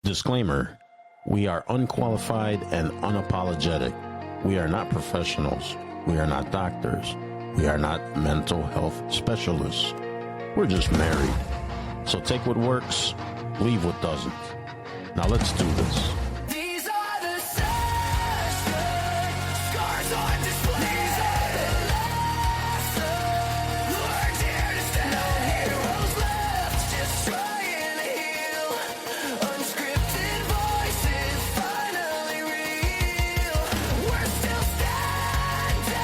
Disclaimer: we are unqualified and unapologetic. We are not professionals. We are not doctors. We are not mental health specialists. We're just married. So take what works, leave what doesn't. Now let's do this. These are the sessions, scars on display. These are the lessons, learned here to stay. No heroes left, just trying to heal. Unscripted voices finally real. We're still standing,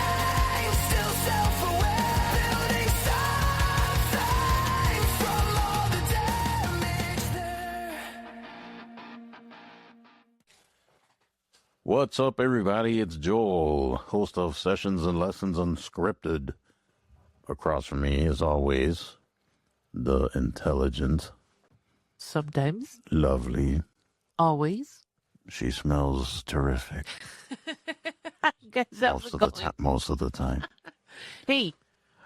still self-aware, building something from all the damage there. What's up, everybody? It's Joel, host of Sessions and Lessons Unscripted. Across from me, as always, the intelligent, Sometimes. lovely. Always. She smells terrific You guys have most of the time. Most of the time. Hey,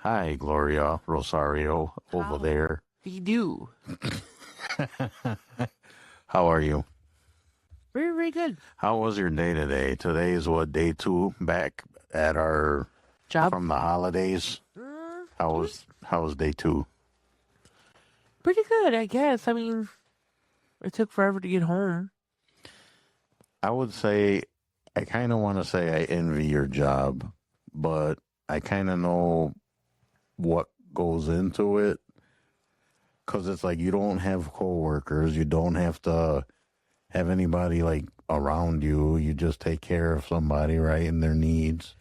Hi, Gloria Rosario, over How? there. we do. How are you? Very, very good. How was your day today? Today is what, day 2 back at our Job. from the holidays. How was day 2? Pretty good, I guess. I mean, it took forever to get home. I would say I kind of want to say I envy your job, but I kind of know what goes into it, because it's like you don't have coworkers, you don't have to have anybody like around you. You just take care of somebody, right, and their needs.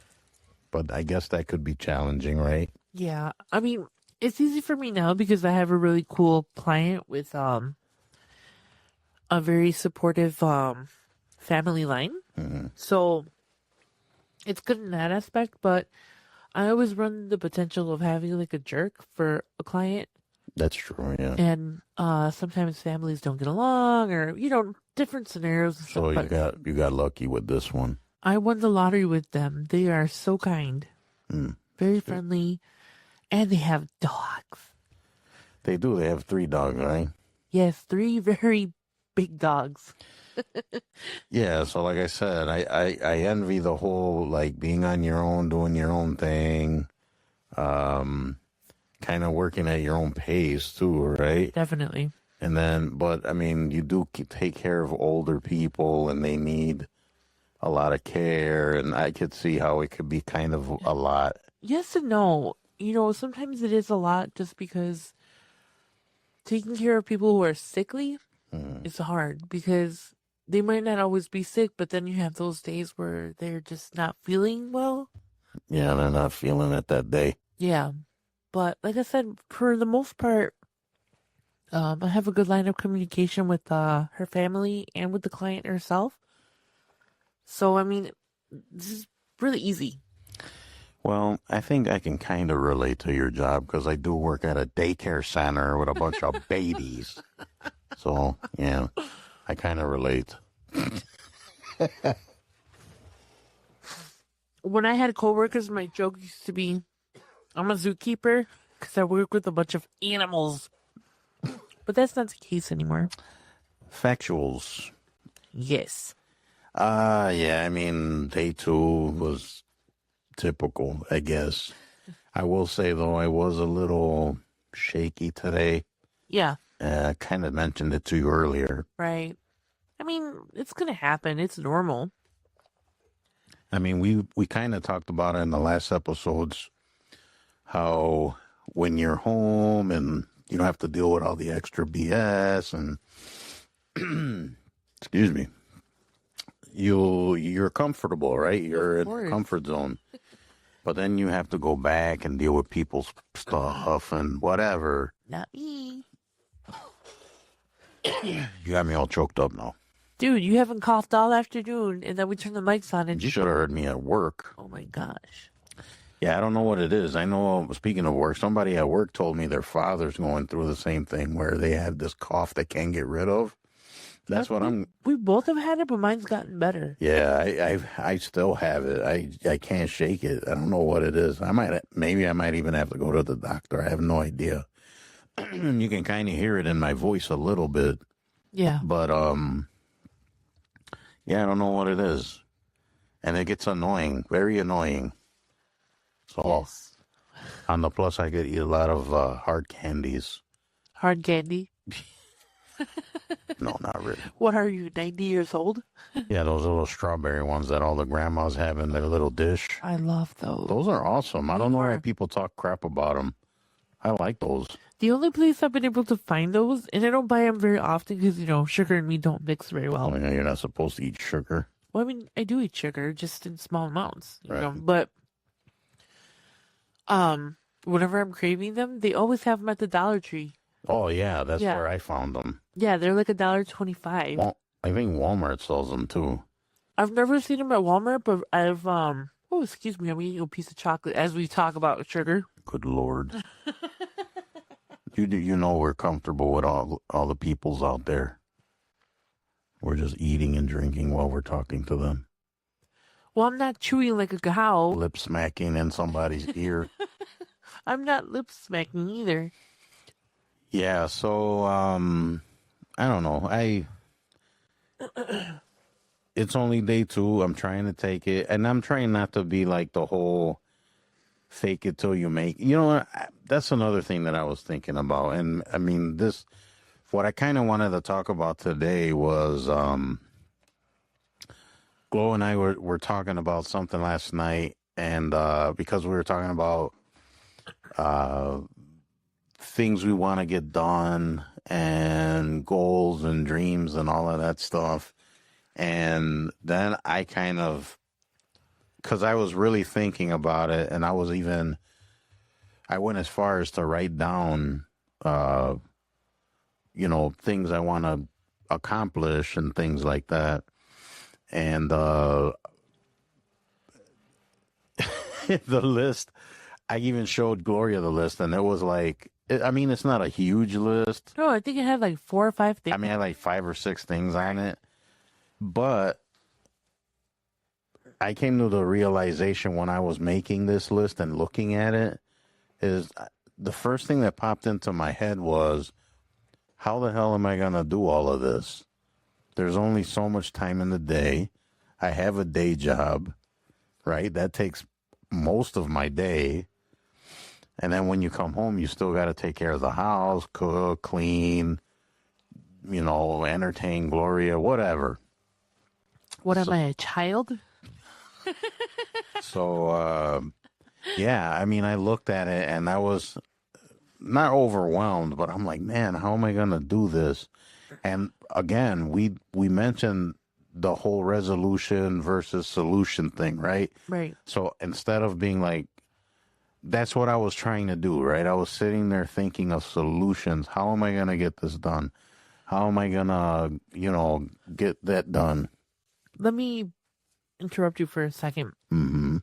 But I guess that could be challenging, right? Yeah. I mean, it's easy for me now because I have a really cool client with a very supportive family line. So it's good in that aspect, but I always run the potential of having like a jerk for a client. That's true, yeah. And sometimes families don't get along, or different scenarios. And So stuff, but you got lucky with this one. I won the lottery with them. They are so kind, very friendly, and they have dogs. They do. They have 3 dogs, right? Yes, 3 very big dogs. Yeah, so like I said, I envy the whole like being on your own, doing your own thing, kind of working at your own pace too, right? Definitely. And then, but I mean, you do take care of older people, and they need a lot of care, and I could see how it could be kind of a lot. Yes and no. Sometimes it is a lot just because taking care of people who are sickly is hard because they might not always be sick, but then you have those days where they're just not feeling well. Yeah, they're not feeling it that day. Yeah. But like I said, for the most part, I have a good line of communication with her family and with the client herself. So, I mean, this is really easy. Well, I think I can kind of relate to your job because I do work at a daycare center with a bunch of babies. So, yeah, I kind of relate. When I had coworkers, my joke used to be, I'm a zookeeper because I work with a bunch of animals. But that's not the case anymore. Factuals. Yes. Yeah, I mean, day 2 was typical, I guess. I will say, though, I was a little shaky today. Yeah. I kind of mentioned it to you earlier. Right. I mean, it's going to happen. It's normal. I mean, we kind of talked about it in the last episodes, how when you're home and you don't have to deal with all the extra BS and, excuse me, you're comfortable, right? You're in a comfort zone. But then you have to go back and deal with people's stuff and whatever. Not me. You got me all choked up now. Dude, you haven't coughed all afternoon, and then we turn the mics on and You should have heard me at work. oh my gosh. Yeah, I don't know what it is. I know, speaking of work, somebody at work told me their father's going through the same thing where they have this cough they can't get rid of. That's what I'm... We both have had it, but mine's gotten better. Yeah, I still have it. I can't shake it. I don't know what it is. Maybe I might even have to go to the doctor. I have no idea. You can kind of hear it in my voice a little bit. Yeah. But yeah, I don't know what it is, and it gets annoying, very annoying. So Yes. on the plus, I could eat a lot of hard candies. Hard candy. No, not really. What are you, 90 years old? Yeah, those little strawberry ones that all the grandmas have in their little dish. I love those. Those are awesome. I They don't know why are. people talk crap about them. I like those. The only place I've been able to find those, and I don't buy them very often because, sugar and me don't mix very well. Oh, yeah, you're not supposed to eat sugar. Well, I mean, I do eat sugar, just in small amounts, Right. But, whenever I'm craving them, they always have them at the Dollar Tree. Oh, yeah, that's Yeah. where I found them. Yeah, they're like $1.25. Well, I think Walmart sells them too. I've never seen them at Walmart, but I've Oh, excuse me, I'm eating a piece of chocolate as we talk about sugar. Good Lord. You know we're comfortable with all the peoples out there. We're just eating and drinking while we're talking to them. Well, I'm not chewing like a cow. Lip smacking in somebody's ear. I'm not lip smacking either. Yeah, so I don't know. It's only day 2. I'm trying to take it, and I'm trying not to be like the whole fake it till you make. You know what? That's another thing that I was thinking about, and I mean what I kind of wanted to talk about today was Glow and I were talking about something last night, and because we were talking about things we want to get done and goals and dreams and all of that stuff. And then I kind of, because I was really thinking about it, and I went as far as to write down, things I want to accomplish and things like that. And the list, I even showed Gloria the list, and it was like, it's not a huge list. No, I think it had like 4 or 5 things. I mean, I had like 5 or 6 things on it. But I came to the realization when I was making this list and looking at it, is the first thing that popped into my head was, how the hell am I going to do all of this? There's only so much time in the day. I have a day job, right? That takes most of my day. And then when you come home, you still got to take care of the house, cook, clean, entertain Gloria, whatever. What am I, a child? So, yeah, I looked at it and I was not overwhelmed, but I'm like, man, how am I going to do this? And again, we mentioned the whole resolution versus solution thing, right? Right. So instead of being like, that's what I was trying to do, right? I was sitting there thinking of solutions. How am I going to get this done? How am I going to, get that done? Let me interrupt you for a second. Mm-hmm.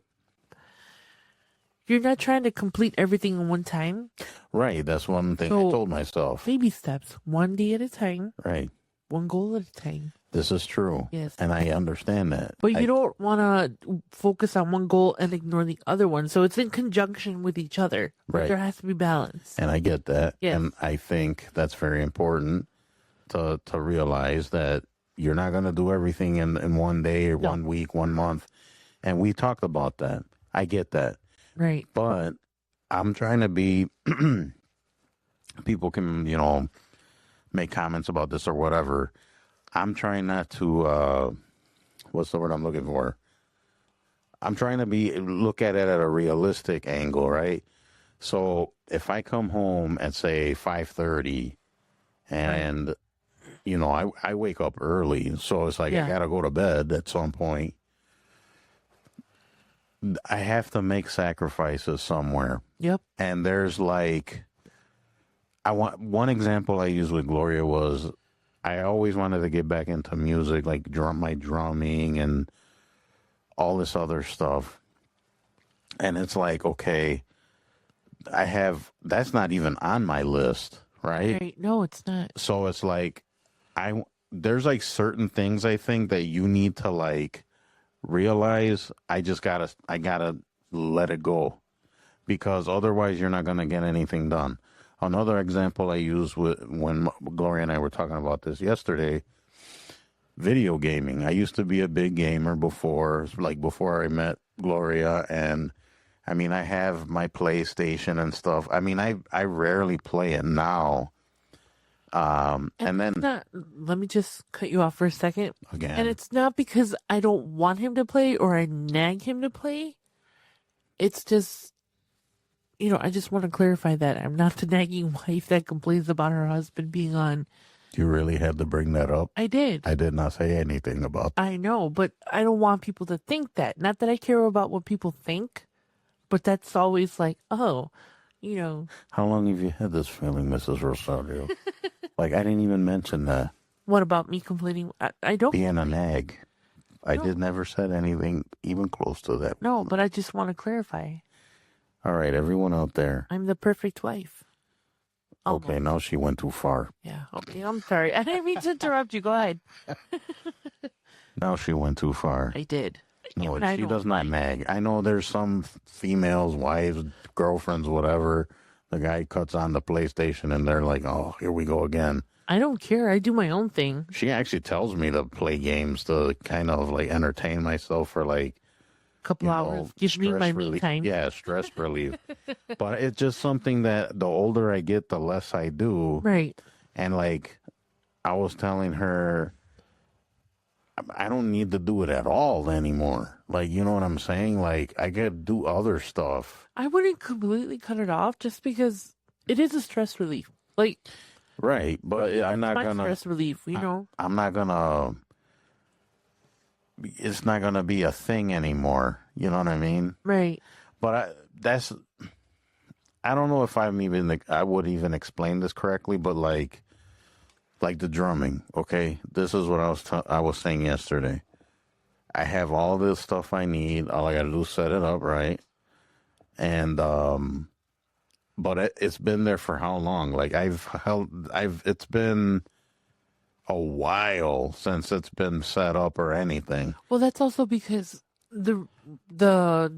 You're not trying to complete everything in one time. Right. That's one thing So- I told myself. Baby steps, one day at a time, Right. one goal at a time. This is true. Yes. And I understand that. But you don't want to focus on one goal and ignore the other one. So it's in conjunction with each other. Right. There has to be balance. And I get that. Yes. And I think that's very important to realize that you're not going to do everything in one day or No. 1 week, 1 month. And we talked about that. I get that. Right. But I'm trying to be, people can, make comments about this or whatever. I'm trying not to, what's the word I'm looking for? I'm trying to look at it at a realistic angle, right? So if I come home at say 5:30 and, I wake up early. So it's like, Yeah. I got to go to bed at some point. I have to make sacrifices somewhere. Yep. And there's like, one example I used with Gloria was, I always wanted to get back into music, like my drumming and all this other stuff. And it's like, okay, that's not even on my list, right? Right. No, it's not. So it's like, there's like certain things I think that you need to like realize. I gotta let it go, because otherwise you're not gonna get anything done. Another example I use when Gloria and I were talking about this yesterday, video gaming. I used to be a big gamer before, like before I met Gloria, and I mean, I have my PlayStation and stuff. I mean, I rarely play it now. And then Not, let me just cut you off for a second. again, And it's not because I don't want him to play or I nag him to play. It's just, I just want to clarify that I'm not the nagging wife that complains about her husband being on. you really had to bring that up. I did. I did not say anything about that. I know, but I don't want people to think that. Not that I care about what people think, but that's always like, oh, How long have you had this feeling, Mrs. Rosario? Like, I didn't even mention that. what about me complaining? I don't. Being a nag. I No. did never said anything even close to that. No, but I just want to clarify. All right, everyone out there. I'm the perfect wife. Okay, now she went too far. Yeah. Okay, I'm sorry. I didn't mean to interrupt you. Go ahead. Now she went too far. I did. No, And I she don't does not nag. I know there's some females, wives, girlfriends, whatever. The guy cuts on the PlayStation and they're like, oh, here we go again. I don't care. I do my own thing. She actually tells me to play games to kind of like entertain myself for like, Couple hours. Give me stress my me relief. time. Yeah, stress relief. But it's just something that the older I get, the less I do. Right. And like, I was telling her, I don't need to do it at all anymore. Like, you know what I'm saying? Like, I could do other stuff. I wouldn't completely cut it off just because it is a stress relief. Like, Right. But I'm not my gonna, stress relief, I'm not gonna, it's not gonna be a thing anymore. You know what I mean? Right. But I don't know if I would even explain this correctly, but like the drumming, okay? This is what I was saying yesterday. I have all this stuff I need. All I got to do is set it up, right? And but it's been there for how long? Like it's been a while since it's been set up or anything. Well, that's also because the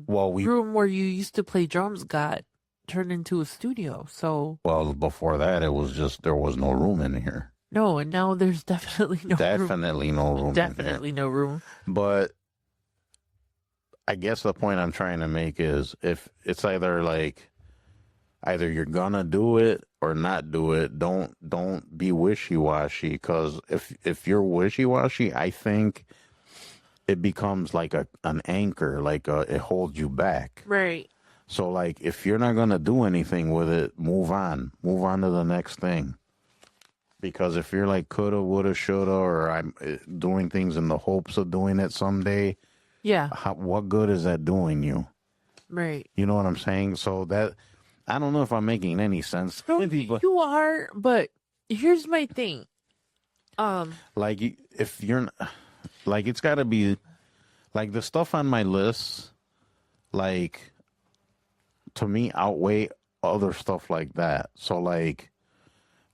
Well, room where you used to play drums got turned into a studio. So before that, it was just there was no room in here. no, and now there's definitely no room. Definitely no room. Definitely no room. But I guess the point I'm trying to make is if it's either you're gonna do it or not do it, don't be wishy-washy, because if you're wishy-washy, I think it becomes like an anchor, it holds you back. Right. So like if you're not gonna do anything with it, move on to the next thing. Because if you're like coulda, woulda, shoulda, or I'm doing things in the hopes of doing it someday, Yeah. what good is that doing you? Right. You know what I'm saying? So that, I don't know if I'm making any sense. No, Maybe, but you are, but here's my thing. like if you're like, it's got to be like the stuff on my list, like to me outweigh other stuff like that. So like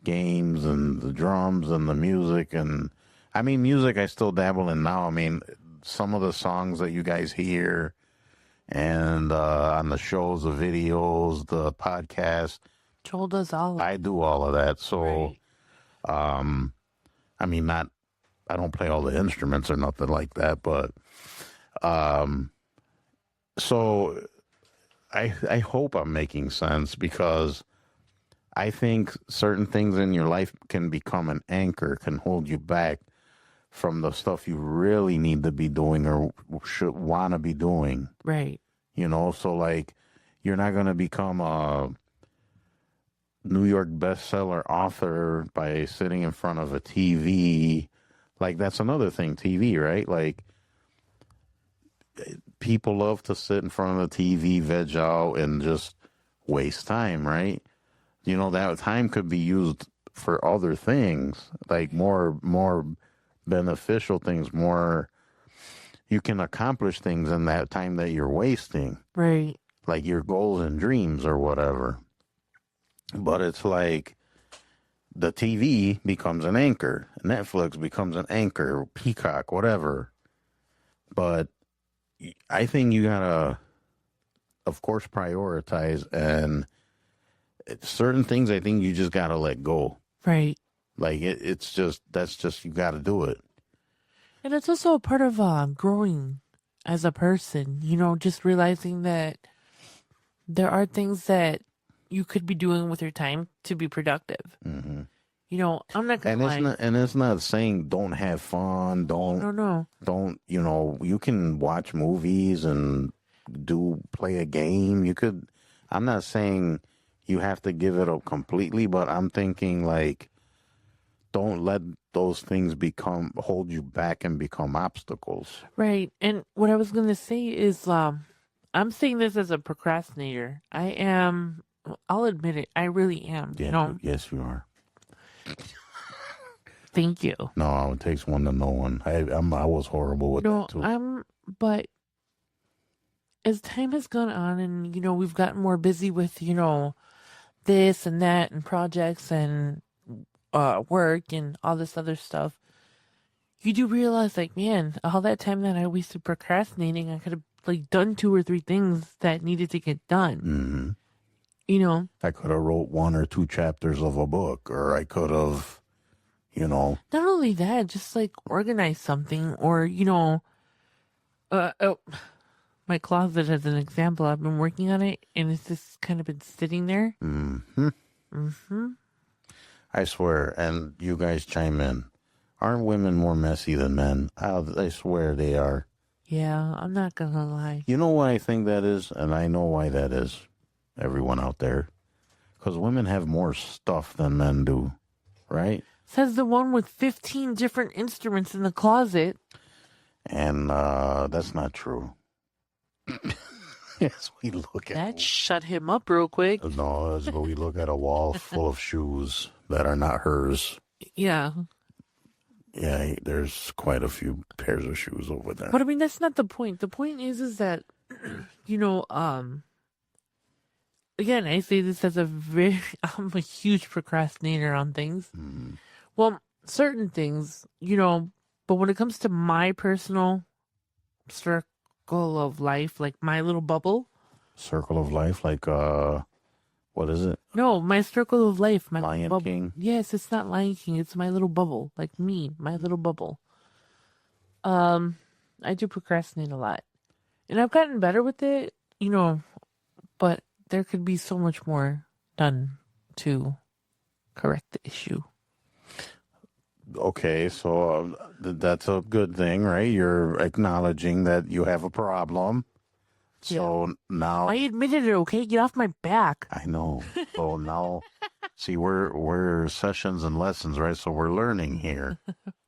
games and the drums and the music, and I mean music I still dabble in now. I mean some of the songs that you guys hear and on the shows, the videos, the podcast, Joel does all of I do all of that. So Right. I mean I don't play all the instruments or nothing like that, but so I hope I'm making sense, because I think certain things in your life can become an anchor, can hold you back from the stuff you really need to be doing or should want to be doing. Right. You know, so like you're not going to become a New York bestseller author by sitting in front of a TV. Like that's another thing, TV, right? Like people love to sit in front of the TV, veg out, and just waste time, right? You know, that time could be used for other things, like more beneficial things, more you can accomplish things in that time that you're wasting, Right. like your goals and dreams or whatever. But it's like the TV becomes an anchor, Netflix becomes an anchor, Peacock, whatever. But I think you gotta, of course, prioritize, and certain things I think you just gotta let go. Right. Like it's just that's just you gotta do it. And it's also a part of growing as a person, just realizing that there are things that you could be doing with your time to be productive. Hmm. I'm not gonna lie. And it's not saying don't have fun, No. don't you can watch movies and play a game. You could. I'm not saying you have to give it up completely, but I'm thinking like don't let those things hold you back and become obstacles. Right. And what I was gonna say is, I'm saying this as a procrastinator. I am. I'll admit it. I really am. Yeah, yes, you are. Thank you. No, it takes one to know one. I was horrible with No, that too. but as time has gone on and, we've gotten more busy with, this and that and projects and work and all this other stuff, you do realize, like, man, all that time that I wasted procrastinating, I could have, like, done 2 or 3 things that needed to get done. Hmm. I could have wrote 1 or 2 chapters of a book, or I could have, Not only that, just, like, organize something or, my closet as an example. I've been working on it, and it's just kind of been sitting there. I swear, and you guys chime in. Aren't women more messy than men? I swear they are. Yeah, I'm not gonna lie. You know why I think that is? And I know why that is, everyone out there. Because women have more stuff than men do, right? Says the one with 15 different instruments in the closet. And that's not true. As we look at That shut him up real quick. No, as we look at a wall full of shoes that are not hers. Yeah. Yeah, there's quite a few pairs of shoes over there. But I mean, that's not the point. The point is that, again, I say this as I'm a huge procrastinator on things. Mm. Well, certain things, but when it comes to my personal circle of life, like my little bubble. Circle of life, like, what is it? No, my circle of life. My Lion bubble. King? Yes, it's not Lion King. It's my little bubble. Like me, my little bubble. I do procrastinate a lot. And I've gotten better with it, but there could be so much more done to correct the issue. Okay, so that's a good thing, right? You're acknowledging that you have a problem. So now I admitted it, okay? Get off my back. I know. So now, see, we're sessions and lessons, right? So we're learning here.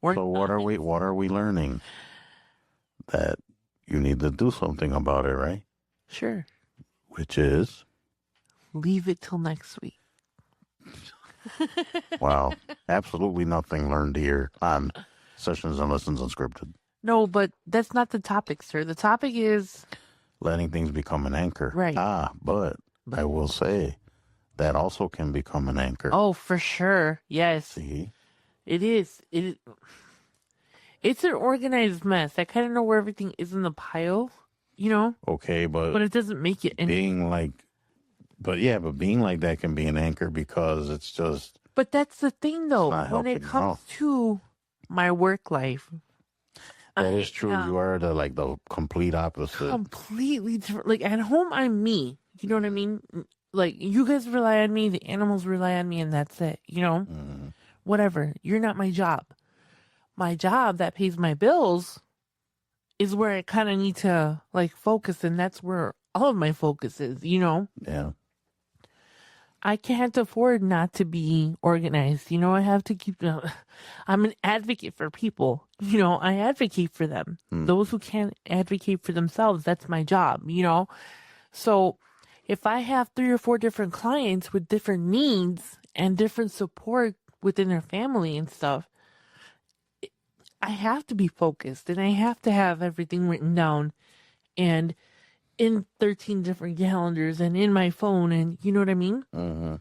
So what are we learning? That you need to do something about it, right? Sure. Which is? Leave it till next week. Wow. Absolutely nothing learned here on Sessions and Lessons Unscripted. No, but that's not the topic, sir. The topic is letting things become an anchor. Right. But I will say that also can become an anchor. Oh, for sure. Yes. See? It is. It's an organized mess. I kind of know where everything is in the pile, Okay, but it doesn't make it any. being like that can be an anchor because it's just. But that's the thing, though. When it helping comes out. to my work life, That is true. You are the complete opposite. completely different. Like at home, I'm me. You know what I mean? Like you guys rely on me, the animals rely on me, and that's it. Mm-hmm. Whatever. You're not my job. My job that pays my bills is where I kind of need to focus, and that's where all of my focus is. Yeah. I can't afford not to be organized. I have to keep. I'm an advocate for people. I advocate for them. Those who can't advocate for themselves, that's my job. So if I have 3 or 4 different clients with different needs and different support within their family and stuff, I have to be focused and I have to have everything written down and in 13 different calendars and in my phone, and you know what I mean? Mm-hmm.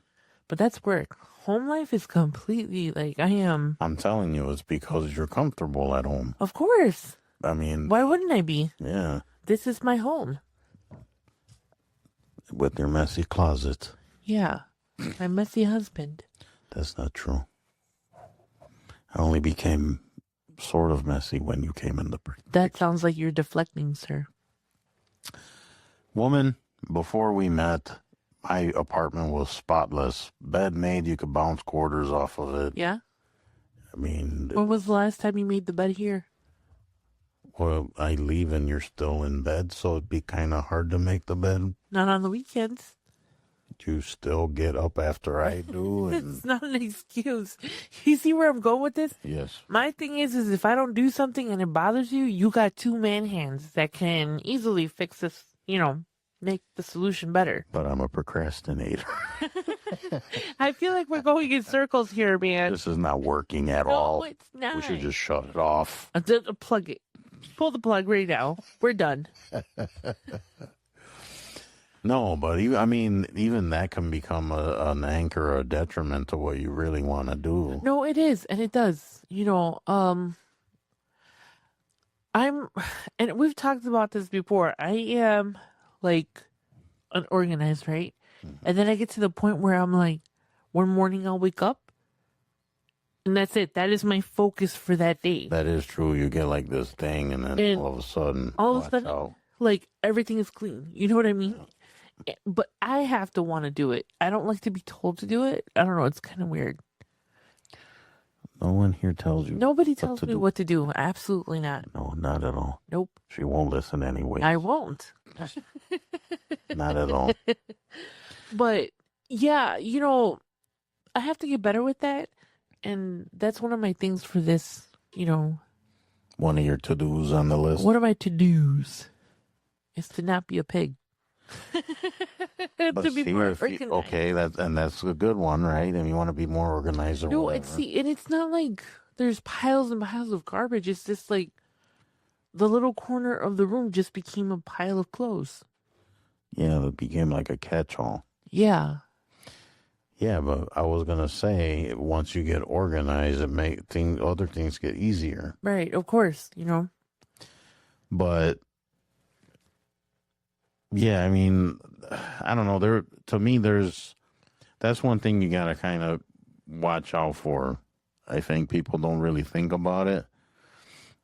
But that's work. Home life is completely I am. I'm telling you, it's because you're comfortable at home. Of course. I mean, Why wouldn't I be? yeah, This is my home. with your messy closet. Yeah. My messy husband. That's not true. I only became sort of messy when you came in the picture. That sounds like you're deflecting, sir. Woman, before we met, my apartment was spotless. Bed made, you could bounce quarters off of it. Yeah? I mean, When was the last time you made the bed here? well, I leave and you're still in bed, so it'd be kind of hard to make the bed. Not on the weekends. You still get up after I do. And It's not an excuse. You see where I'm going with this? yes, My thing is if I don't do something and it bothers you, you got two man hands that can easily fix this, make the solution better. but I'm a procrastinator. I feel like we're going in circles here, man. This is not working at No, all. it's not. We should just shut it off. Plug it. Pull the plug right now. We're done. No, but even that can become an anchor or a detriment to what you really want to do. No, it is, and it does. And we've talked about this before. I am like unorganized, right? And then I get to the point where I'm like, one morning I'll wake up, and that's it. That is my focus for that day. That is true. You get like this thing, and then And all of a sudden, all of a watch sudden- out. Like everything is clean. You know what I mean? But I have to want to do it. I don't like to be told to do it. I don't know. It's kind of weird. No one here tells you. Nobody tells to me do. what to do. Absolutely not. No, not at all. Nope. She won't listen anyway. I won't. Not at all. But yeah, I have to get better with that. And that's one of my things for this, One of your to-dos on the list. one of my to-dos is to not be a pig. But To be see, more if you- organized. okay, that's a good one, right? And you want to be more organized or No, whatever. and it's not like there's piles and piles of garbage. It's just like the little corner of the room just became a pile of clothes. Yeah, it became like a catch-all. Yeah. Yeah, but I was gonna say, once you get organized, other things get easier. Right. Of course. But yeah, I don't know. To me, that's one thing you gotta kind of watch out for. I think people don't really think about it.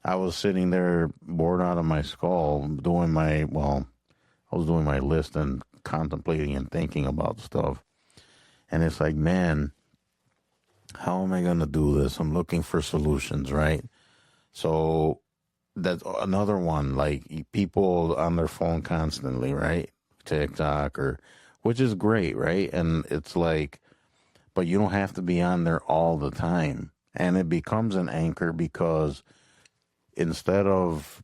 I was sitting there bored out of my skull I was doing my list and contemplating and thinking about stuff. And it's like, man, how am I going to do this? I'm looking for solutions, right? So that's another one, like people on their phone constantly, right? TikTok which is great, right? And it's like, but you don't have to be on there all the time. And it becomes an anchor because instead of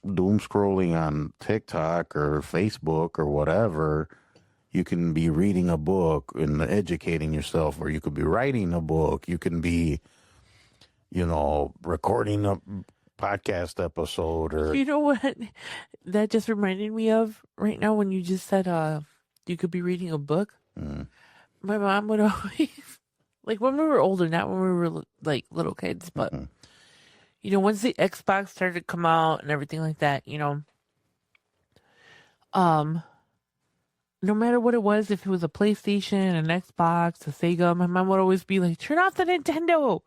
doom scrolling on TikTok or Facebook or whatever, you can be reading a book and educating yourself, or you could be writing a book. You can be, recording a podcast episode or You know what? That just reminded me of right now when you just said you could be reading a book. Mm. My mom would always, like when we were older, not when we were like little kids, but Mhm. Once the Xbox started to come out and everything like that, no matter what it was, if it was a PlayStation, an Xbox, a Sega, my mom would always be like, turn off the Nintendo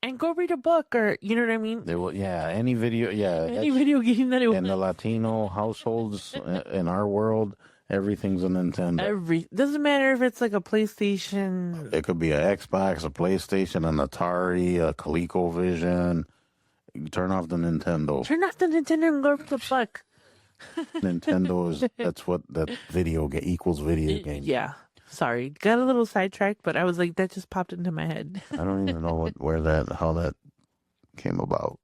and go read a book, or you know what I mean? any video, Any video game that it was. in the Latino households in our world, everything's a Nintendo. Doesn't matter if it's like a PlayStation. It could be an Xbox, a PlayStation, an Atari, a ColecoVision. You turn off the Nintendo. Turn off the Nintendo and go read the book. Nintendo that's what that video game equals video game. Yeah. Sorry. Got a little sidetracked, but I was like, that just popped into my head. I don't even know how that came about.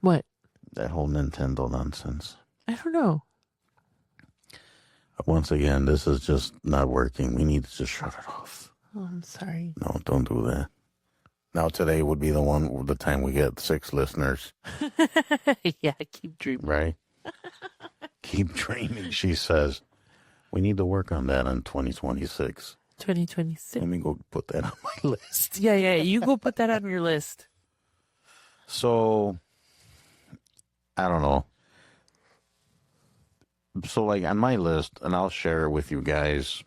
What? That whole Nintendo nonsense. I don't know. Once again, this is just not working. We need to just shut it off. Oh, I'm sorry. No, don't do that. Now today would be the time we get 6 listeners, Yeah, keep dreaming. right? Keep dreaming, she says. We need to work on that in 2026. 2026. Let me go put that on my list. Yeah. You go put that on your list. So, I don't know. So, like on my list, and I'll share it with you guys.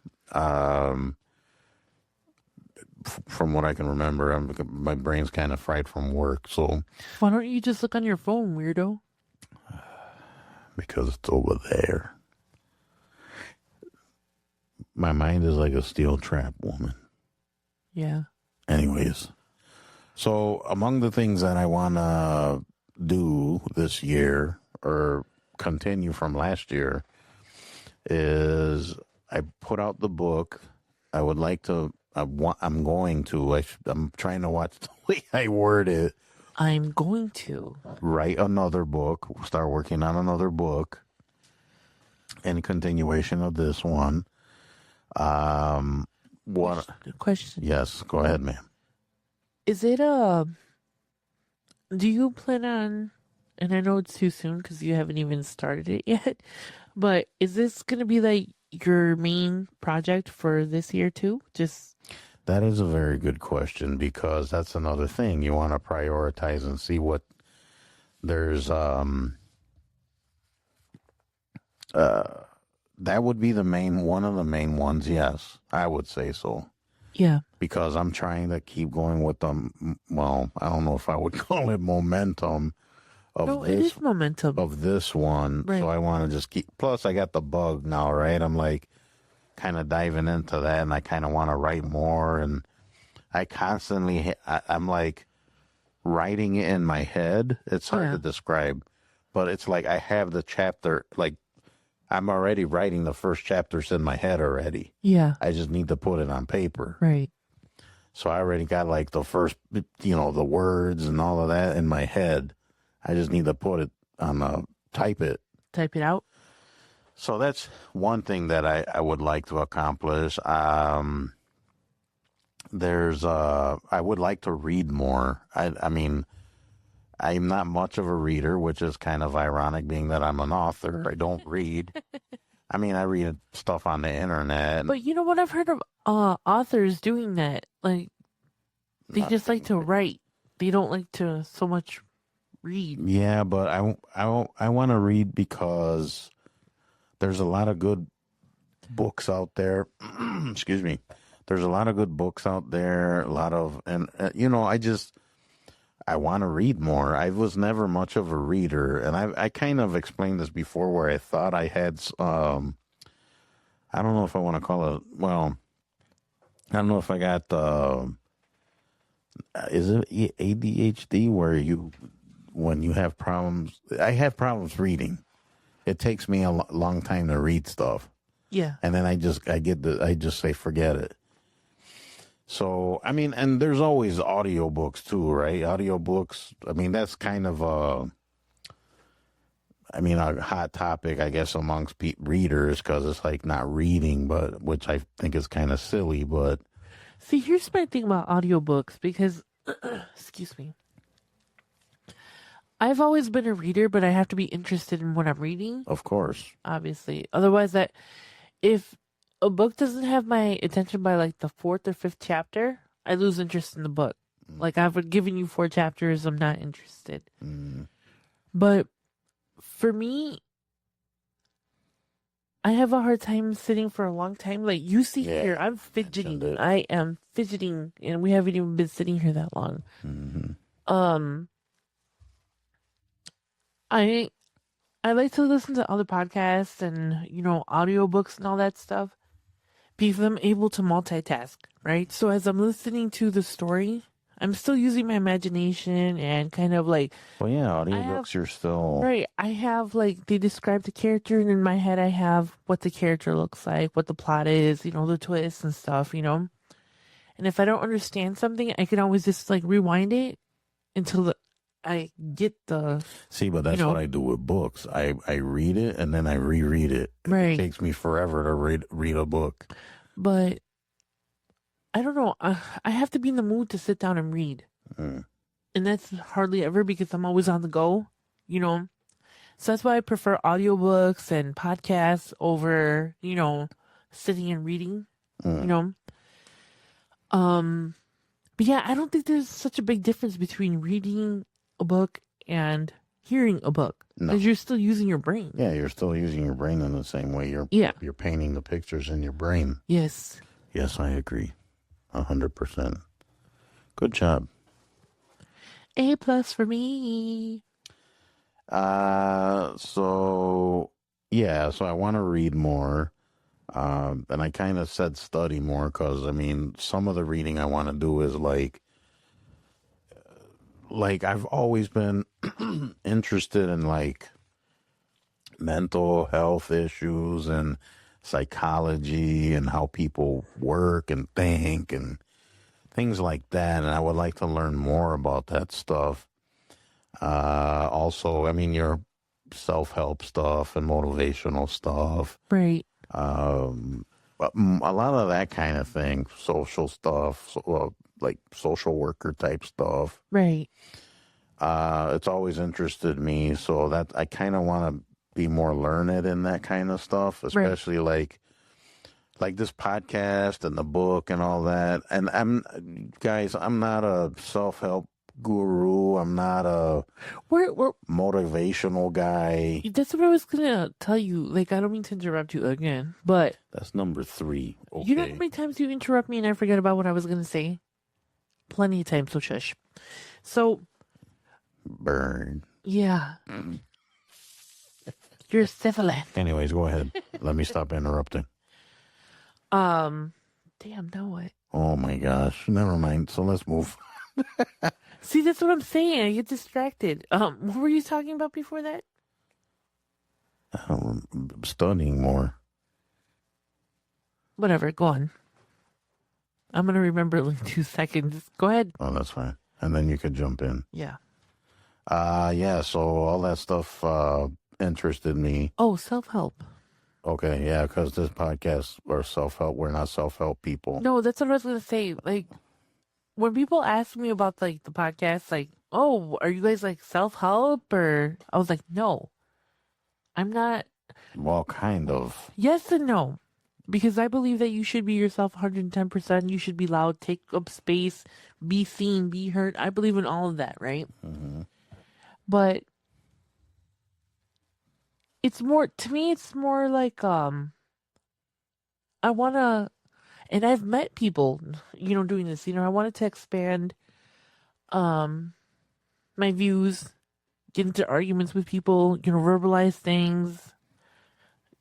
from what I can remember. My brain's kind of fried from work, so Why don't you just look on your phone, weirdo? because it's over there. My mind is like a steel trap, woman. Yeah. Anyways, so among the things that I want to do this year or continue from last year is I put out the book. I would like to, I'm going to, I'm trying to watch the way I word it. I'm going to. Write another book, start working on another book in continuation of this one. What? Question. Yes, go ahead, ma'am. Is it do you plan on, and I know it's too soon because you haven't even started it yet, but is this going to be like your main project for this year too? Just That is a very good question because that's another thing. You want to prioritize and see what there's that would be one of the main ones, yes. I would say so. yeah. Because I'm trying to keep going with them. Well, I don't know if I would call it momentum of No, it is momentum. this one. Right. So I want to just keep. Plus, I got the bug now, right? I'm like kind of diving into that, and I kind of want to write more. And I constantly, I'm like writing it in my head. It's hard to describe, but it's like I have the chapter. Like I'm already writing the first chapters in my head already. Yeah. I just need to put it on paper. Right. So I already got like the first, the words and all of that in my head. I just need to put it on, type it. Type it out. So that's one thing that I would like to accomplish. I would like to read more. I mean, I'm not much of a reader, which is kind of ironic being that I'm an author. I don't read. I mean, I read stuff on the internet. But you know what? I've heard of authors doing that. Like, they just like to write. They don't like to so much read. Yeah, but I want to read because there's a lot of good books out there. Excuse me. There's a lot of good books out there. I want to read more. I was never much of a reader, and I kind of explained this before where I thought I had, I don't know if I want to call it, well, I don't know if I got, is it ADHD where when you have problems, I have problems reading. It takes me a long time to read stuff. Yeah. And then I just say, forget it. So, I mean, and there's always audiobooks too, right? Audiobooks, I mean, that's kind of a hot topic, I guess, amongst readers because it's like not reading, but which I think is kind of silly, but. See, here's my thing about audiobooks because, excuse me. I've always been a reader, but I have to be interested in what I'm reading. Of course. Obviously. Otherwise, if a book doesn't have my attention by like the 4th or 5th chapter, I lose interest in the book. Like I've given you 4 chapters, I'm not interested. But for me, I have a hard time sitting for a long time. Like you see here, I'm fidgeting. it. I am fidgeting, and we haven't even been sitting here that long. I like to listen to other podcasts and, audiobooks and all that stuff because I'm able to multitask, right? So as I'm listening to the story, I'm still using my imagination and kind of like... Well, yeah, audiobooks, you're still... Right. I have, they describe the character, and in my head I have what the character looks like, what the plot is, the twists and stuff, And if I don't understand something, I can always just, rewind it until I get the... See, but that's what I do with books. I read it, and then I reread it. Right. It takes me forever to read a book. But I don't know. I have to be in the mood to sit down and read. And that's hardly ever because I'm always on the go, So that's why I prefer audiobooks and podcasts over, sitting and reading, But yeah, I don't think there's such a big difference between reading a book and hearing a book. No. Because you're still using your brain. Yeah, you're still using your brain in the same way you're painting the pictures in your brain. Yes. Yes, I agree. 100%. Good job. A+ for me. So yeah, so I want to read more. And I kind of said study more because I mean, some of the reading I want to do is like I've always been interested in like mental health issues and psychology and how people work and think and things like that. And I would like to learn more about that stuff. Also, I mean, your self-help stuff and motivational stuff. Right. But a lot of that kind of thing, social stuff, like social worker type stuff. Right. It's always interested me, so that I kind of want to be more learned in that kind of stuff, especially like this podcast and the book and all that. And I'm not a self-help guru. I'm not a We're motivational guy. That's what I was gonna tell you. Like, I don't mean to interrupt you again, but That's number 3. Okay. you know how many times you interrupt me and I forget about what I was gonna say? Plenty of times, so shush. So, Burn. yeah. You're syphilis. Anyways, go ahead. Let me stop interrupting. Damn, now what? Oh my gosh. Never mind. So let's move. See, that's what I'm saying. I get distracted. What were you talking about before that? Studying more. Whatever, go on. I'm gonna remember in 2 seconds. Go ahead. Oh, that's fine. And then you could jump in. Yeah. Yeah, so all that stuff interested me. Oh, self-help. Okay, yeah, because this podcast or self-help, we're not self-help people. No, that's what I was gonna say. Like, when people ask me about like the podcast, like, "Oh, are you guys like self-help?" or I was like, "No, I'm not." Well, kind of. Yes and no, because I believe that you should be yourself 110%. You should be loud, take up space, be seen, be heard. I believe in all of that, right? Mm-hmm. But it's more, to me, it's more like I wanna, and I've met people, doing this. I wanted to expand my views, get into arguments with people, verbalize things,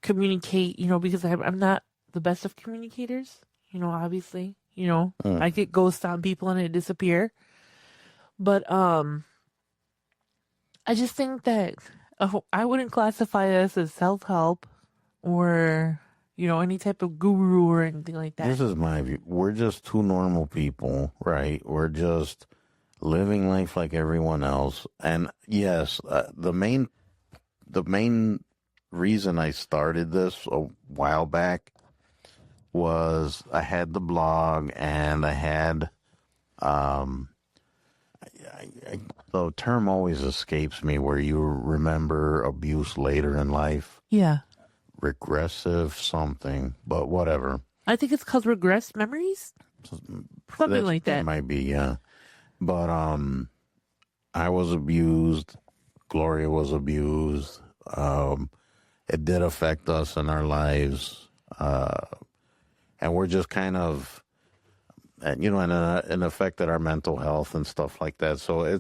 communicate, because I'm not the best of communicators, obviously, I get ghost on people and I disappear. But I just think that I wouldn't classify us as self-help or, any type of guru or anything like that. This is my view. We're just two normal people, right? We're just living life like everyone else. And yes, the main reason I started this a while back was I had the blog and I had the term always escapes me where you remember abuse later in life. Yeah. Regressive something, but whatever. I think it's called regress memories. Something like that. It might be, yeah. But I was abused. Gloria was abused. It did affect us in our lives. And we're just kind of, and it affected our mental health and stuff like that. So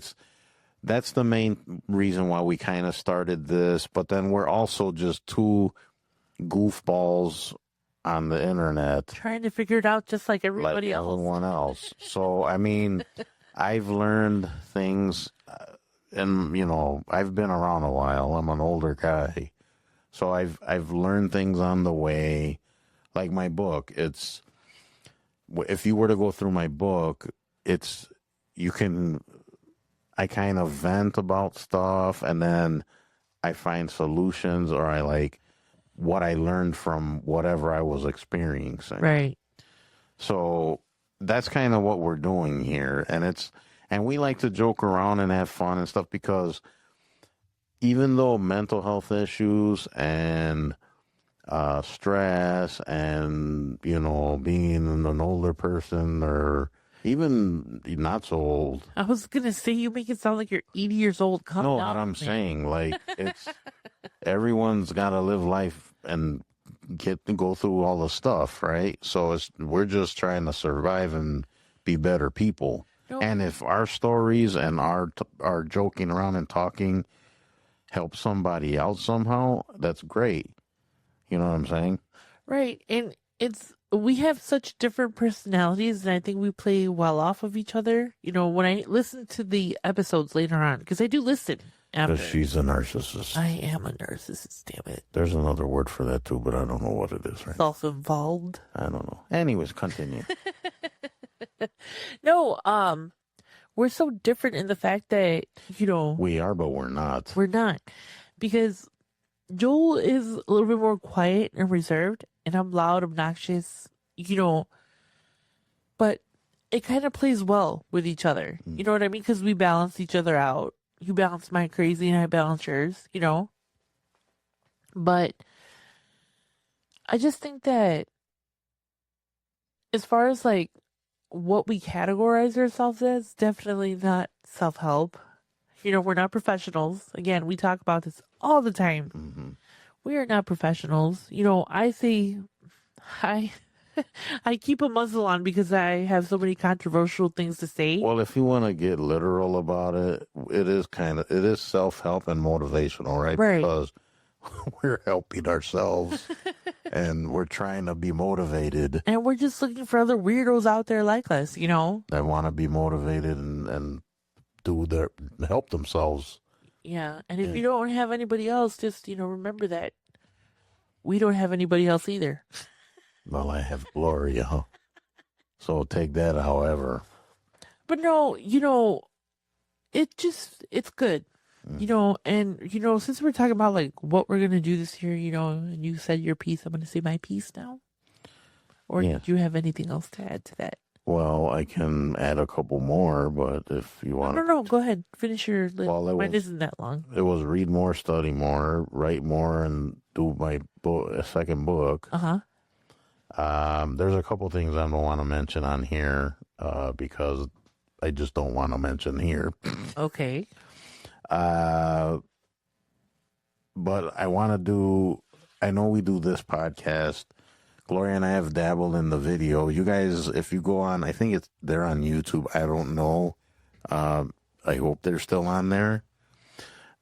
that's the main reason why we kind of started this. But then we're also just two goofballs on the internet. Trying to figure it out just like everybody else. Everyone else. So, I mean, I've learned things, and, I've been around a while. I'm an older guy. So I've learned things on the way. Like my book, if you were to go through my book, I kind of vent about stuff and then I find solutions, or I like what I learned from whatever I was experiencing. Right. So that's kind of what we're doing here. And we like to joke around and have fun and stuff, because even though mental health issues and stress and, being an older person or even not so old. I was going to say, you make it sound like you're 80 years old. No, what I'm saying, like, it's everyone's got to live life and go through all the stuff, right? So we're just trying to survive and be better people. No. And if our stories and our joking around and talking help somebody out somehow, that's great. You know what I'm saying? Right. And we have such different personalities, and I think we play well off of each other. You know, when I listen to the episodes later on, because I do listen after. Because she's a narcissist. I am a narcissist, damn it. There's another word for that too, but I don't know what it is right now. Self-involved. I don't know. Anyways, continue. No, we're so different in the fact that, you know, We are, but we're not. we're not. Because Joel is a little bit more quiet and reserved, and I'm loud, obnoxious, you know, but it kind of plays well with each other. You know what I mean? Because we balance each other out. You balance my crazy and I balance yours, you know? But I just think that as far as like what we categorize ourselves as, definitely not self-help. You know, we're not professionals. Again, we talk about this all the time. Mm-hmm. We are not professionals. You know, I say I I keep a muzzle on because I have so many controversial things to say. Well, if you want to get literal about it, it is self-help and motivational, right? Right. Because we're helping ourselves and we're trying to be motivated. And we're just looking for other weirdos out there like us, you know? That want to be motivated and help themselves. Yeah. And if you don't have anybody else, just, you know, remember that we don't have anybody else either. Well, I have Gloria. So take that however. But no, you know, it's good. You know, and, you know, since we're talking about, like, what we're going to do this year, you know, and you said your piece, I'm going to say my piece now. Or Yeah. did you have anything else to add to that? Well, I can add a couple more, but if you want No, go ahead. Finish your list. Well, it Mine was- isn't that long. it was read more, study more, write more, and do my second book. Uh-huh. There's a couple things I don't want to mention on here because I just don't want to mention here. Okay. But I want to do, I know we do this podcast. Gloria and I have dabbled in the video. You guys, if you go on, I think they're on YouTube. I don't know. I hope they're still on there.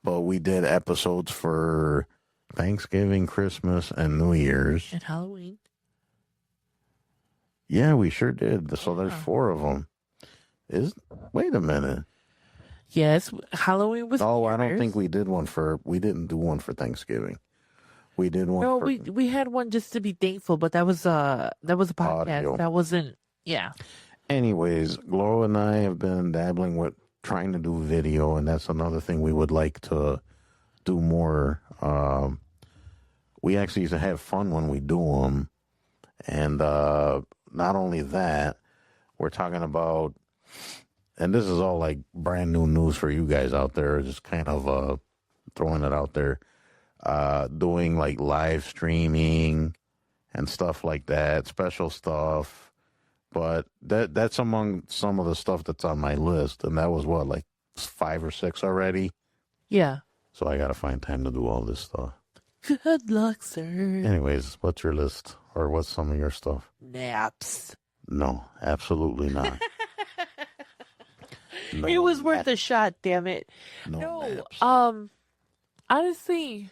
But we did episodes for Thanksgiving, Christmas, and New Year's. And Halloween. Yeah, we sure did. So there's Yeah. 4 of them. Wait a minute. Yes, Halloween was. Oh, I don't yours. think we didn't do one for Thanksgiving. We did one No, for, we had one just to be thankful, but that was a podcast. Audio. That wasn't. Yeah. Anyways, Gloria and I have been dabbling with trying to do video, and that's another thing we would like to do more. We actually used to have fun when we do them. And not only that, we're talking about, and this is all like brand new news for you guys out there, just kind of throwing it out there, doing like live streaming and stuff like that, special stuff. But that's among some of the stuff that's on my list. And that was what, like 5 or 6 already? Yeah. So I got to find time to do all this stuff. Good luck, sir. Anyways, what's your list? Or what's some of your stuff? Naps. No, absolutely not. No It was worth naps. a shot, damn it. No No, naps. honestly,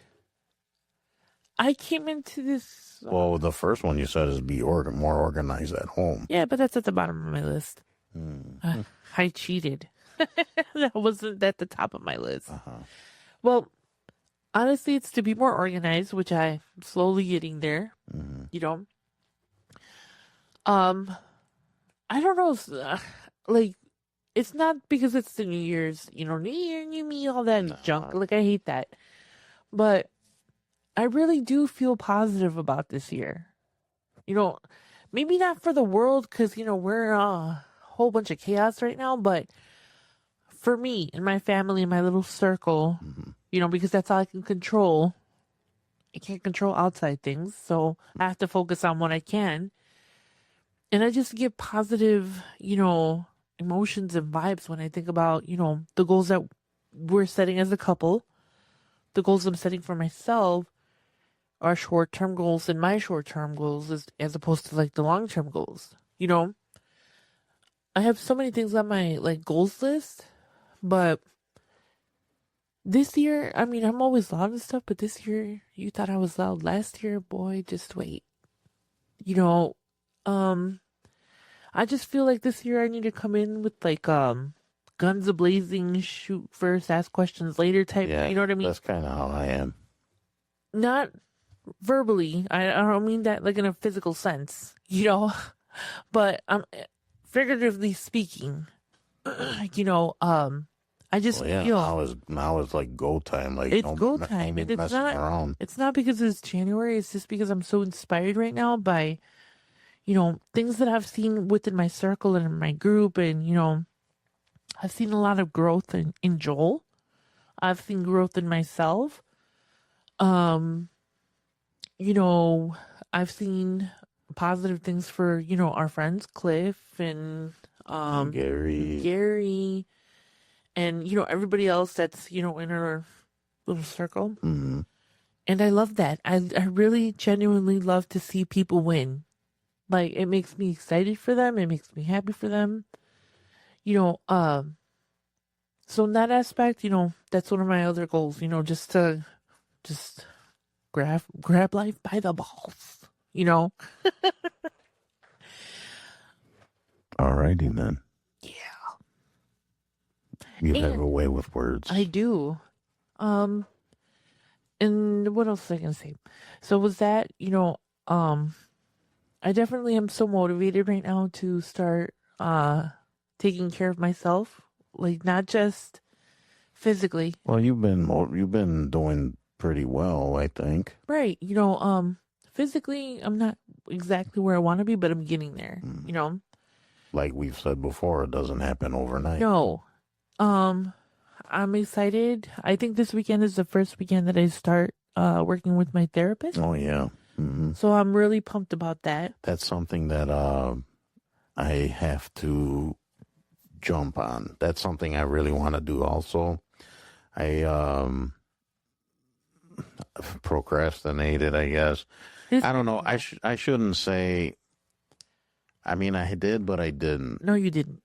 I came into this. Well, the first one you said is be more organized at home. Yeah, but that's at the bottom of my list. I cheated. That wasn't at the top of my list. Well, honestly, it's to be more organized, which I'm slowly getting there. You know, I don't know, like, it's not because it's the New Year's, you know, New Year, new me, all that junk. Like, I hate that. But I really do feel positive about this year. You know, maybe not for the world because, you know, we're a whole bunch of chaos right now, but for me and my family and my little circle, you know, because that's all I can control. I can't control outside things, so I have to focus on what I can. And I just get positive, you know, emotions and vibes when I think about, you know, the goals that we're setting as a couple, the goals I'm setting for myself, our short-term goals and my short-term goals as opposed to like the long-term goals. You know, I have so many things on my like goals list, but this year, I mean, I'm always loud and stuff, but this year, you thought I was loud last year, boy, just wait. You know, I just feel like this year I need to come in with like guns a blazing, shoot first, ask questions later type. Yeah, You know what I mean? that's kind of how I am. Not verbally. I don't mean that like in a physical sense, you know, but figuratively speaking, you know, I just Well, yeah, feel now is like go time. Like it's don't go me- time, don't be and it's messing not. around. It's not because it's January. It's just because I'm so inspired right now by, you know, things that I've seen within my circle and in my group, and you know, I've seen a lot of growth in Joel. I've seen growth in myself. You know, I've seen positive things for, you know, our friends Cliff and Gary and, you know, everybody else that's, you know, in our little circle. Mm-hmm. And I love that. I really genuinely love to see people win. Like, it makes me excited for them. It makes me happy for them. You know, so in that aspect, you know, that's one of my other goals, you know, just to grab life by the balls, you know? Alrighty then. Yeah. You have And a way with words. I do. And what else was I gonna say? So was that, you know, I definitely am so motivated right now to start taking care of myself, like not just physically. Well, you've been doing pretty well, I think. Right. You know, physically I'm not exactly where I want to be, but I'm getting there, you know. Like we've said before, it doesn't happen overnight. No. I'm excited. I think this weekend is the first weekend that I start working with my therapist. Oh yeah. Mm-hmm. So I'm really pumped about that. That's something that I have to jump on. That's something I really want to do also. I procrastinated, I guess. I don't know. I shouldn't say. I mean, I did, but I didn't. No, you didn't.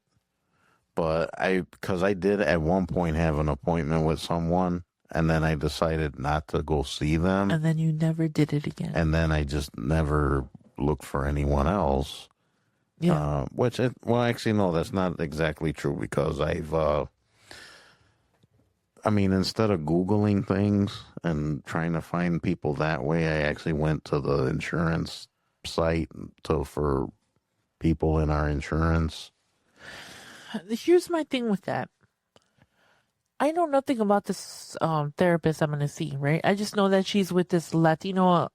But because I did at one point have an appointment with someone, and then I decided not to go see them, And then you never did it again. and then I just never looked for anyone else. Yeah. Well, actually, no, that's not exactly true because I mean, instead of Googling things and trying to find people that way, I actually went to the insurance site for people in our insurance. Here's my thing with that. I know nothing about this therapist I'm going to see, right? I just know that she's with this Latino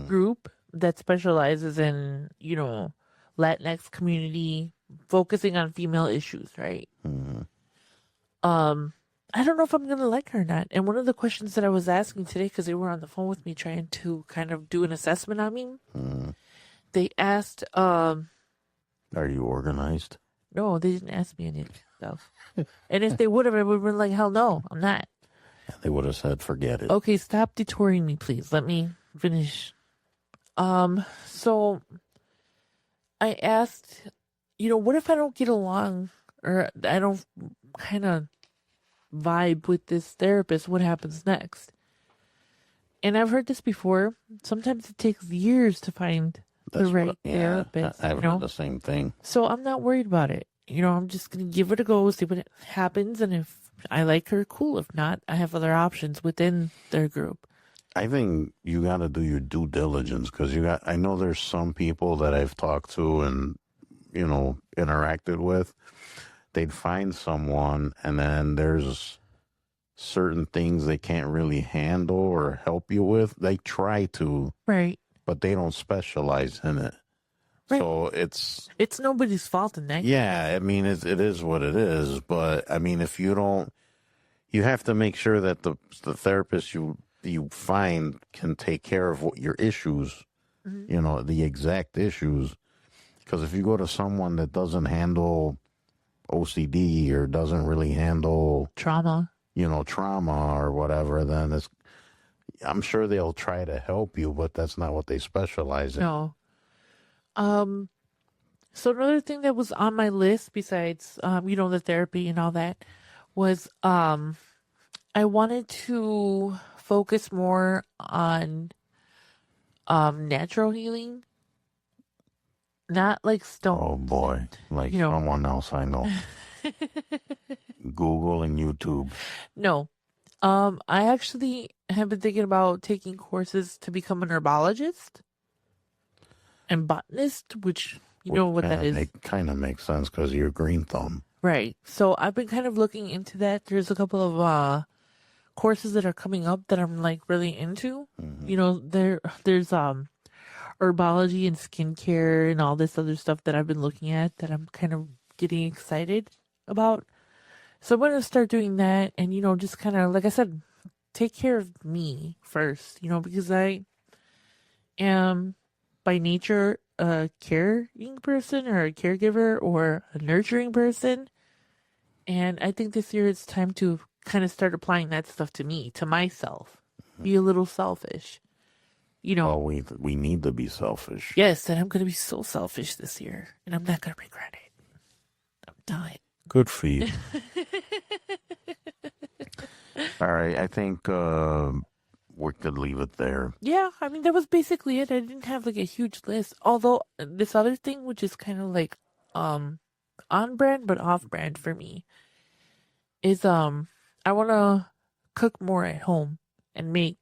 group that specializes in, you know, Latinx community, focusing on female issues, right? Mm-hmm. I don't know if I'm going to like her or not. And one of the questions that I was asking today, because they were on the phone with me trying to kind of do an assessment on me, they asked, Are you organized? no, they didn't ask me any stuff. And if they would have, I would have been like, hell no, I'm not. They would have said, forget it. Okay, stop detouring me, please. Let me finish. So I asked, you know, what if I don't get along or I don't kind of vibe with this therapist? What happens next? And I've heard this before. Sometimes it takes years to find the right therapist. I've you know? heard the same thing. So I'm not worried about it. You know, I'm just going to give it a go, see what happens. And if I like her, cool. If not, I have other options within their group. I think you got to do your due diligence because I know there's some people that I've talked to and, you know, interacted with. They'd find someone and then there's certain things they can't really handle or help you with. They try to, Right. but they don't specialize in it. Right. So it's nobody's fault in that. yeah, I mean, it is what it is. But I mean, if you don't, you have to make sure that the therapist you find can take care of what your issues, you know, the exact issues. Because if you go to someone that doesn't handle OCD or doesn't really handle, Trauma. you know, trauma or whatever, then I'm sure they'll try to help you, but that's not what they specialize in. No. So another thing that was on my list besides the therapy and all that was I wanted to focus more on natural healing, not like stone. Oh boy, like You know. someone else I know. Google and YouTube. No. I actually have been thinking about taking courses to become an herbologist and botanist, which you know what that is. It kind of makes sense because you're green thumb. Right. So I've been kind of looking into that. There's a couple of courses that are coming up that I'm like really into. Mhm. You know, there's herbology and skincare and all this other stuff that I've been looking at that I'm kind of getting excited about. So I'm gonna start doing that and just kind of like I said, take care of me first, because I am by nature a caring person or a caregiver or a nurturing person. And I think this year it's time to kind of start applying that stuff to me, to myself. Be a little selfish. Oh, we need to be selfish. Yes, and I'm going to be so selfish this year. And I'm not going to regret it. I'm done. Good for you. All right, I think we could leave it there. Yeah, I mean, that was basically it. I didn't have like a huge list. Although this other thing, which is kind of like on brand but off brand for me, is I want to cook more at home and make.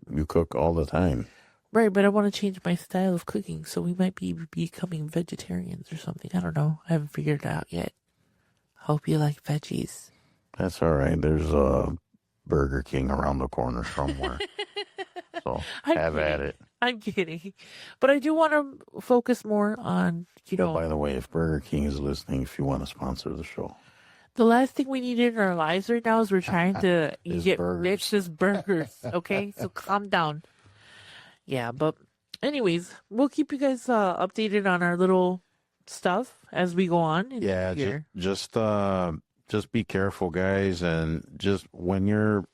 You cook all the time. Right, but I want to change my style of cooking, so we might be becoming vegetarians or something. I don't know. I haven't figured it out yet. Hope you like veggies. That's all right. There's a Burger King around the corner somewhere. So I'm have at kidding. it. I'm kidding. But I do want to focus more on, By the way, if Burger King is listening, if you want to sponsor the show, the last thing we need in our lives right now is we're trying to Is get burgers. rich as burgers. Okay? So calm down. Yeah, but anyways, we'll keep you guys updated on our little stuff as we go on. in yeah, here. just be careful, guys, and just when you're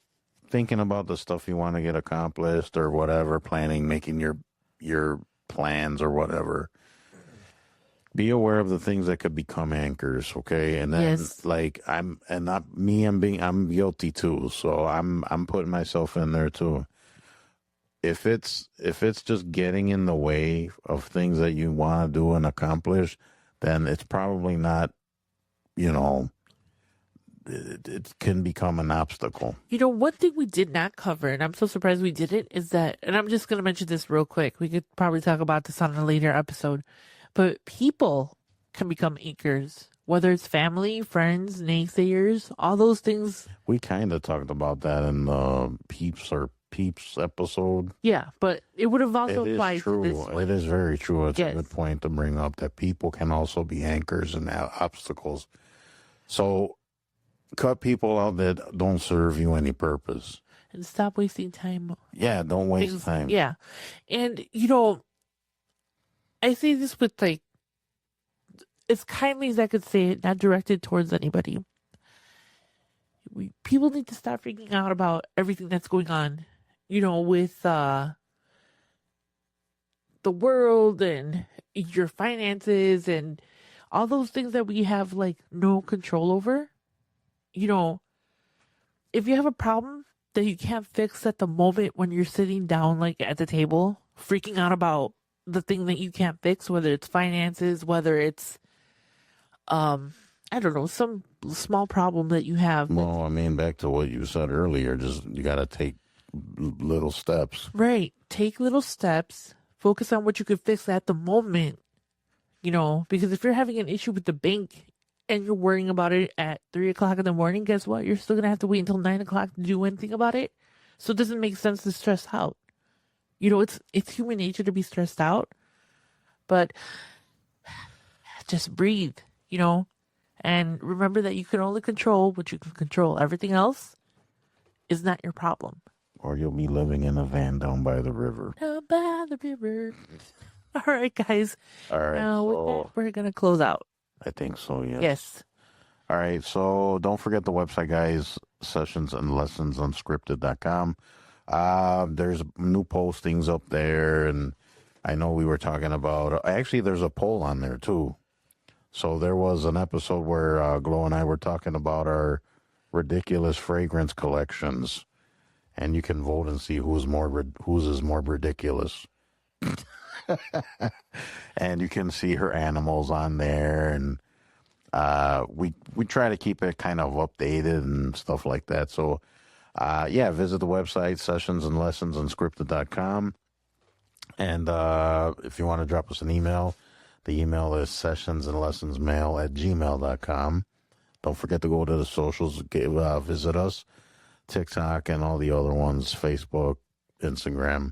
thinking about the stuff you want to get accomplished or whatever, planning, making your plans or whatever, be aware of the things that could become anchors, okay? And then Yes. I'm guilty too, so I'm putting myself in there too. If it's just getting in the way of things that you want to do and accomplish, then it's probably not, it can become an obstacle. One thing we did not cover, and I'm so surprised we didn't, is that, and I'm just going to mention this real quick. We could probably talk about this on a later episode, but people can become anchors, whether it's family, friends, naysayers, all those things. We kind of talked about that in the Peeps episode. Yeah, but it would have also It applied is to this true. one. It is very true. It's Yes. a good point to bring up that people can also be anchors and obstacles. So cut people out that don't serve you any purpose. And stop wasting time. Yeah, don't waste Things- time. Yeah. And, I say this with like, as kindly as I could say it, not directed towards anybody. People need to stop freaking out about everything that's going on, with the world and your finances and all those things that we have like no control over. If you have a problem that you can't fix at the moment when you're sitting down like at the table, freaking out about the thing that you can't fix, whether it's finances, whether it's I don't know, some small problem that you have. Well, I mean, back to what you said earlier, just you got to take little steps. Right. Take little steps. Focus on what you could fix at the moment. Because if you're having an issue with the bank and you're worrying about it at 3:00 in the morning, guess what? You're still gonna have to wait until 9:00 to do anything about it. So it doesn't make sense to stress out. It's human nature to be stressed out, but just breathe. And remember that you can only control what you can control. Everything else is not your problem. Or you'll be living in a van down by the river. Down by the river. All right, guys. All right. Now, with So that, we're going to close out. I think so, yes. Yes. All right. So don't forget the website, guys, sessionsandlessonsunscripted.com. There's new postings up there, and I know we were talking about. Actually, there's a poll on there too. So there was an episode where Glow and I were talking about our ridiculous fragrance collections, and you can vote and see whose is more ridiculous. And you can see her animals on there, and we try to keep it kind of updated and stuff like that. So yeah, visit the website sessionsandlessonsunscripted.com, and if you want to drop us an email, the email is sessionsandlessonsmail@gmail.com. Don't forget to go to the socials, visit us, TikTok and all the other ones, Facebook, Instagram.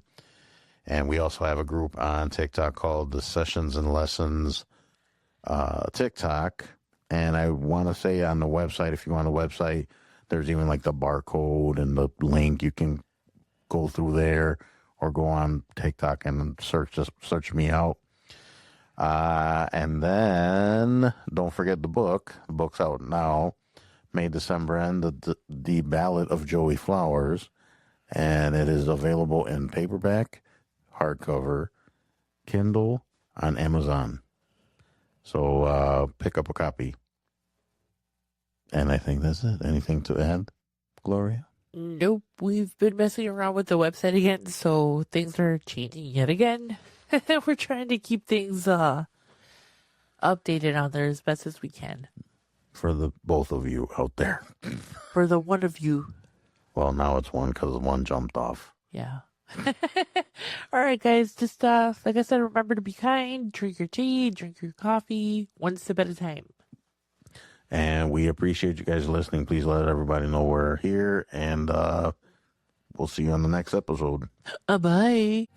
And we also have a group on TikTok called the Sessions and Lessons TikTok. And I want to say on the website, if you want a website, there's even like the barcode and the link. You can go through there or go on TikTok and search me out. And then don't forget the book. The book's out now, May December End, the Ballad of Joey Flowers. And it is available in paperback, hardcover, Kindle, on Amazon. So pick up a copy. And I think that's it. Anything to add, Gloria? Nope, we've been messing around with the website again, so things are changing yet again. We're trying to keep things updated on there as best as we can. For the both of you out there. For the one of you. Well, now it's one because one jumped off. Yeah. All right, guys. Just like I said, remember to be kind. Drink your tea. Drink your coffee. One sip at a time. And we appreciate you guys listening. Please let everybody know we're here. And we'll see you on the next episode. Bye.